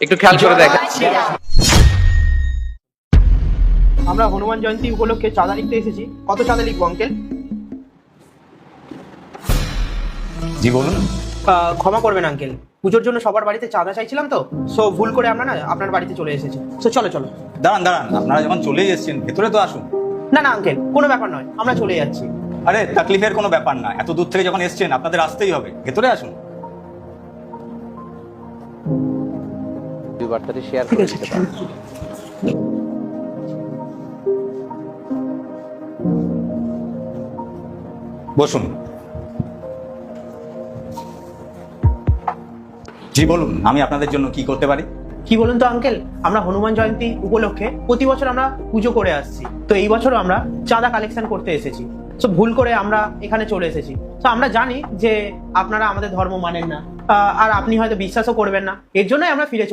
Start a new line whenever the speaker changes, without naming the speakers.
একটু খেয়াল করে দেখেন।
আমরা হনুমান জয়ন্তী উপলক্ষে চাঁদা লিখতে এসেছি। কত চাঁদা লিখবো আঙ্কেল?
জি বলুন।
ক্ষমা করবেন আঙ্কেল, পুজোর জন্য সবার বাড়িতে চাঁদা চাইছিলাম তো, সো ভুল করে আমরা না আপনার বাড়িতে চলে এসেছি। সো চলো চলো।
দাঁড়ান দাঁড়ান, আপনারা যখন চলেই এসেছেন ভেতরে তো আসুন।
না না আঙ্কেল, কোনো ব্যাপার নয়, আমরা চলে যাচ্ছি।
আরে তাকলিফের কোনো ব্যাপার না, এত দূর থেকে যখন এসেছেন আপনাদের আসতেই হবে, ভেতরে আসুন।
বার্তাটি শেয়ার করে দিতে পারেন।
বসুন। জি বলুন, আমি আপনাদের জন্য কি করতে পারি?
কি বলুন তো আঙ্কেল, আমরা হনুমান জয়ন্তী উপলক্ষে প্রতি বছর আমরা পুজো করে আসছি, তো এই বছরও আমরা চাঁদা কালেকশন করতে এসেছি। সো ভুল করে আমরা এখানে চলে এসেছি। তো আমরা জানি যে আপনারা আমাদের ধর্ম মানেন না, আর আপনি হয়তো বিশ্বাসও করবেন না, এর জন্যই আমরা ফিরে